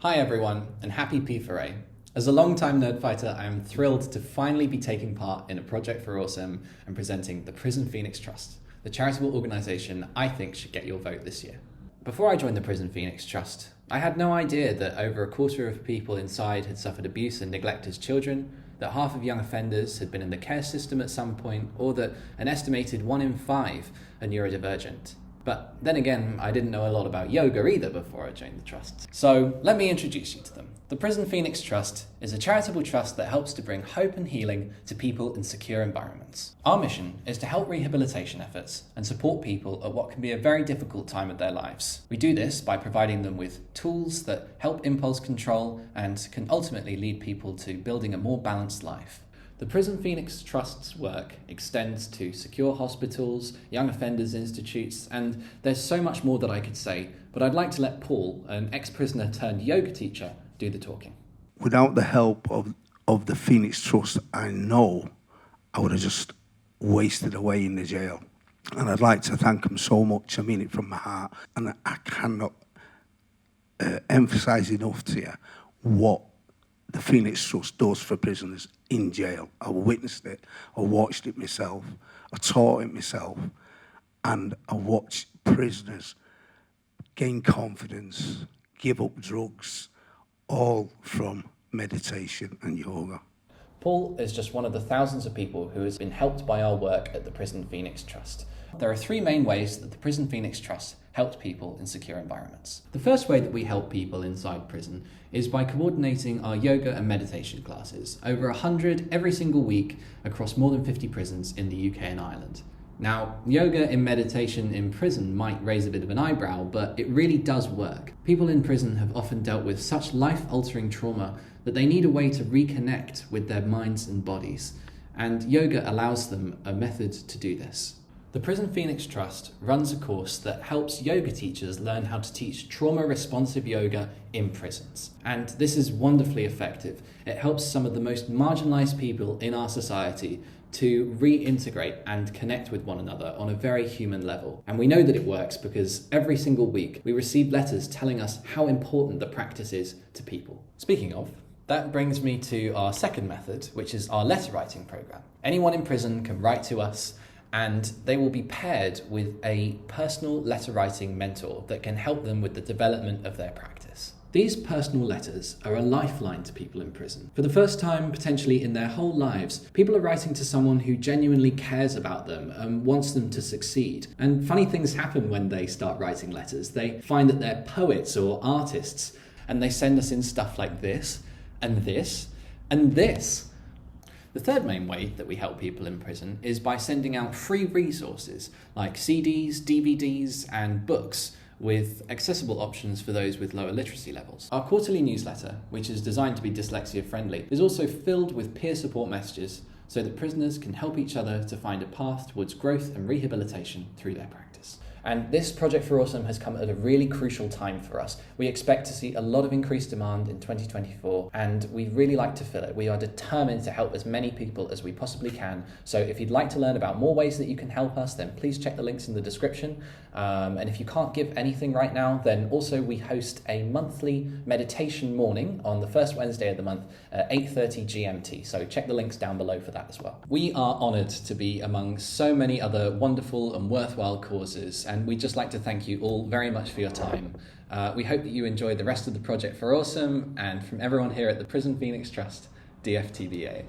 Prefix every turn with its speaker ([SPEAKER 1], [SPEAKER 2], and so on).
[SPEAKER 1] Hi everyone, and happy P4A. As a long-time Nerdfighter, I am thrilled to finally be taking part in a project for Awesome and presenting the Prison Phoenix Trust, the charitable organisation I think should get your vote this year. Before I joined the Prison Phoenix Trust, I had no idea that over a quarter of people inside had suffered abuse and neglect as children, that half of young offenders had been in the care system at some point, or that an estimated 1 in 5 are neurodivergent. But then again, I didn't know a lot about yoga either before I joined the trust. So let me introduce you to them. The Prison Phoenix Trust is a charitable trust that helps to bring hope and healing to people in secure environments. Our mission is to help rehabilitation efforts and support people at what can be a very difficult time of their lives. We do this by providing them with tools that help impulse control and can ultimately lead people to building a more balanced life. The Prison Phoenix Trust's work extends to secure hospitals, young offenders institutes, and there's so much more that I could say, but I'd like to let Paul, an ex-prisoner turned yoga teacher, do the talking.
[SPEAKER 2] Without the help of the Phoenix Trust, I know I would have just wasted away in the jail. And I'd like to thank them so much. I mean it from my heart. And I cannot emphasise enough to you what the Phoenix Trust does for prisoners in jail. I witnessed it, I watched it myself, I taught it myself, and I watched prisoners gain confidence, give up drugs, all from meditation and yoga.
[SPEAKER 1] Paul is just one of the thousands of people who has been helped by our work at the Prison Phoenix Trust. There are 3 main ways that the Prison Phoenix Trust helps people in secure environments. The first way that we help people inside prison is by coordinating our yoga and meditation classes, over 100 every single week across more than 50 prisons in the UK and Ireland. Now, yoga and meditation in prison might raise a bit of an eyebrow, but it really does work. People in prison have often dealt with such life-altering trauma that they need a way to reconnect with their minds and bodies, and yoga allows them a method to do this. The Prison Phoenix Trust runs a course that helps yoga teachers learn how to teach trauma-responsive yoga in prisons. And this is wonderfully effective. It helps some of the most marginalised people in our society to reintegrate and connect with one another on a very human level. And we know that it works because every single week we receive letters telling us how important the practice is to people. Speaking of, that brings me to our second method, which is our letter writing program. Anyone in prison can write to us, and they will be paired with a personal letter writing mentor that can help them with the development of their practice. These personal letters are a lifeline to people in prison. For the first time, potentially in their whole lives, people are writing to someone who genuinely cares about them and wants them to succeed. And funny things happen when they start writing letters. They find that they're poets or artists, and they send us in stuff like this, and this, and this. The third main way that we help people in prison is by sending out free resources like CDs, DVDs, and books with accessible options for those with lower literacy levels. Our quarterly newsletter, which is designed to be dyslexia friendly, is also filled with peer support messages so that prisoners can help each other to find a path towards growth and rehabilitation through their practice. And this Project for Awesome has come at a really crucial time for us. We expect to see a lot of increased demand in 2024, and we'd really like to fill it. We are determined to help as many people as we possibly can. So if you'd like to learn about more ways that you can help us, then please check the links in the description. And if you can't give anything right now, then also we host a monthly meditation morning on the first Wednesday of the month at 8:30 GMT. So check the links down below for that as well. We are honoured to be among so many other wonderful and worthwhile causes, and we'd just like to thank you all very much for your time. We hope that you enjoy the rest of the Project for Awesome, and from everyone here at the Prison Phoenix Trust, DFTBA.